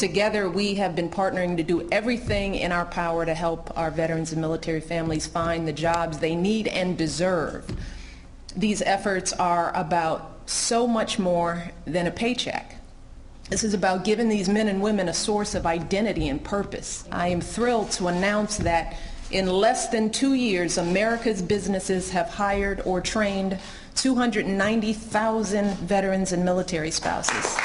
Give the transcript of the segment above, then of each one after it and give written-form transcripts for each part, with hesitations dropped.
Together, we have been partnering to do everything in our power to help our veterans and military families find the jobs they need and deserve. These efforts are about so much more than a paycheck. This is about giving these men and women a source of identity and purpose. I am thrilled to announce that in less than 2 years, America's businesses have hired or trained 290,000 veterans and military spouses.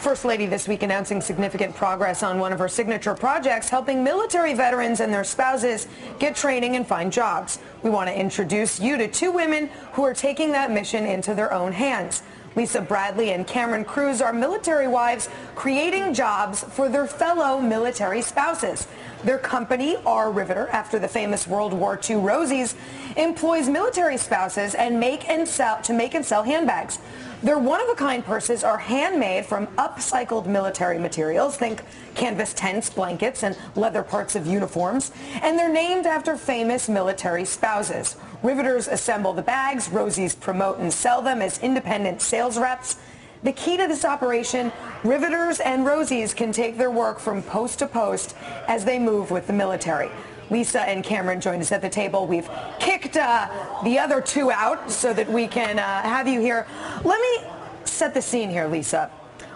First Lady this week announcing significant progress on one of her signature projects, helping military veterans and their spouses get training and find jobs. We want to introduce you to two women who are taking that mission into their own hands. Lisa Bradley and Cameron Cruz are military wives creating jobs for their fellow military spouses. Their company, Riveter, after the famous World War II Rosies, employs military spouses and make and sell handbags. Their one-of-a-kind purses are handmade from upcycled military materials. Think canvas tents, blankets, and leather parts of uniforms. And they're named after famous military spouses. Riveters assemble the bags. Rosies promote and sell them as independent sales reps. The key to this operation, Riveters and Rosies can take their work from post to post as they move with the military. Lisa and Cameron joined us at the table. We've kicked the other two out so that we can have you here. Let me set the scene here, Lisa.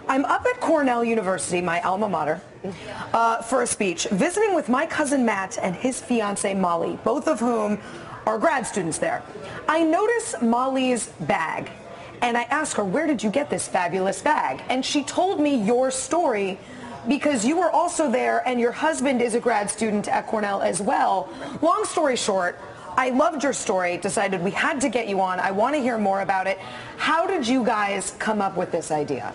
I'm up at Cornell University, my alma mater, for a speech, visiting with my cousin Matt and his fiancée Molly, both of whom are grad students there. I notice Molly's bag, and I ask her, where did you get this fabulous bag? And she told me your story, because you were also there and your husband is a grad student at Cornell as well. Long story short, I loved your story, decided we had to get you on. I want to hear more about it. How did you guys come up with this idea?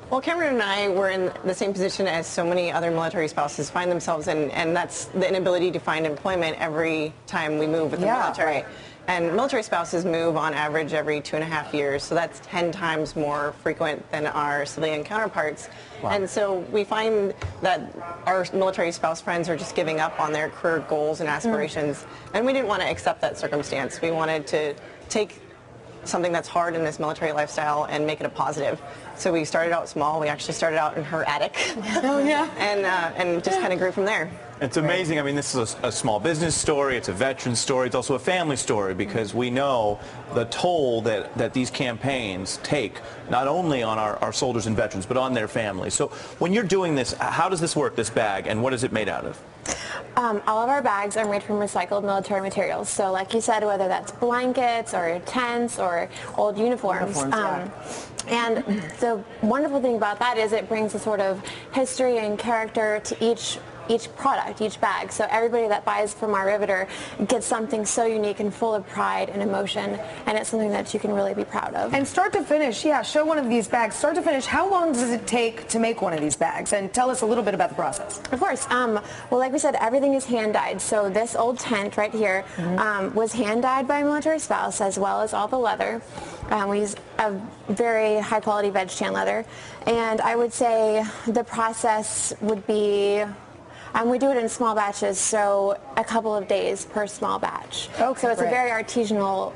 Well, Cameron and I were in the same position as so many other military spouses find themselves in, and that's the inability to find employment every time we move with the military. Right. And military spouses move on average every 2.5 years, so that's 10 times more frequent than our civilian counterparts. Wow. And so we find that our military spouse friends are just giving up on their career goals and aspirations, and we didn't want to accept that circumstance. We wanted to take something that's hard in this military lifestyle and make it a positive. So we started out small. We actually started out in her attic. Oh, yeah. And just kind of grew from there. It's amazing. I mean, this is a small business story. It's a veteran story. It's also a family story, because we know the toll that these campaigns take, not only on our soldiers and veterans, but on their families. So when you're doing this, how does this work, this bag, and what is it made out of? All of our bags are made from recycled military materials. So like you said, whether that's blankets or tents or old uniforms. And the wonderful thing about that is it brings a sort of history and character to each product, each bag. So everybody that buys from our Riveter gets something so unique and full of pride and emotion, and it's something that you can really be proud of. And start to finish, show one of these bags. Start to finish, how long does it take to make one of these bags? And tell us a little bit about the process. Of course. Well, like we said, everything is hand-dyed. So this old tent right here was hand-dyed by a military spouse, as well as all the leather. We use a very high-quality veg tan leather. And I would say the process would be, we do it in small batches, so a couple of days per small batch. Okay, so it's a very artisanal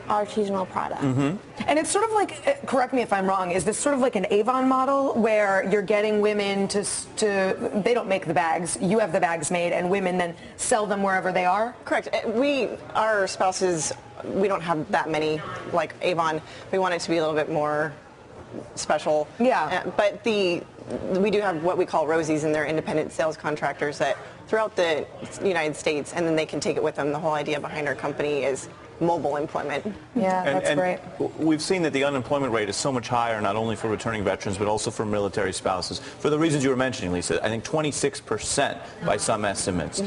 product. And it's sort of like, correct me if I'm wrong, is this sort of like an Avon model where you're getting women to they don't make the bags, you have the bags made, and women then sell them wherever they are? Correct. Our spouses, we don't have that many like Avon. We want it to be a little bit more special. Yeah. But we do have what we call Rosies, and they're independent sales contractors that throughout the United States, and then they can take it with them. The whole idea behind our company is mobile employment. Yeah, that's great. We've seen that the unemployment rate is so much higher, not only for returning veterans, but also for military spouses. For the reasons you were mentioning, Lisa, I think 26% by some estimates.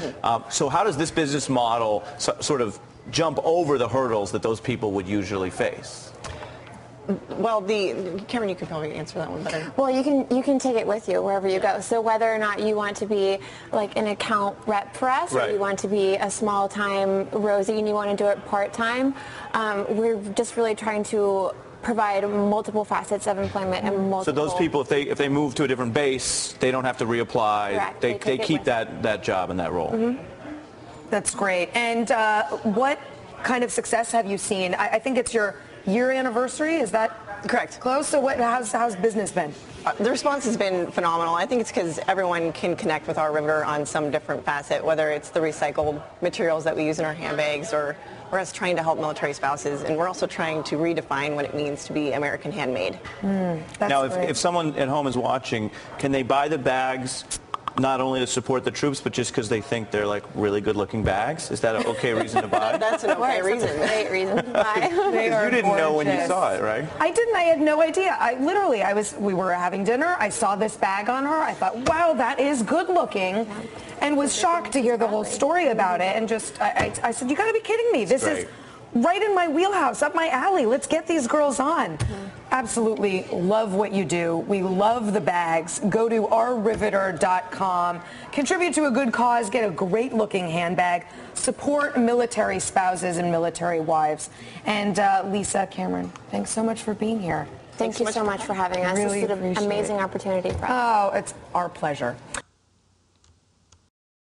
So how does this business model sort of jump over the hurdles that those people would usually face? Well, Cameron, you could probably answer that one better. Well, you can take it with you wherever you go. So whether or not you want to be like an account rep for us, or you want to be a small-time Rosie and you want to do it part-time, we're just really trying to provide multiple facets of employment and multiple. So those people, if they move to a different base, they don't have to reapply. Correct. They keep that job and that role. That's great. And what kind of success have you seen? I think it's your year anniversary, is that Correct. Close. So how's business been? The response has been phenomenal. I think it's because everyone can connect with our Riveter on some different facet, whether it's the recycled materials that we use in our handbags or us trying to help military spouses. And we're also trying to redefine what it means to be American handmade. Now, if someone at home is watching, can they buy the bags not only to support the troops, but just because they think they're like really good-looking bags? Is that an okay reason to buy? That's an okay reason. That's a great reason to buy. Because you didn't know when you saw it, right? I didn't. I had no idea. We were having dinner. I saw this bag on her. I thought, wow, that is good-looking, and was shocked to hear the whole story about it. And just, I said, you got to be kidding me. This is right in my wheelhouse, up my alley. Let's get these girls on. Absolutely love what you do. We love the bags. Go to ourriveter.com. Contribute to a good cause. Get a great looking handbag. Support military spouses and military wives. And Lisa, Cameron, thanks so much for being here. Thank you so much for having us. Really this is an amazing opportunity for us. Oh, it's our pleasure.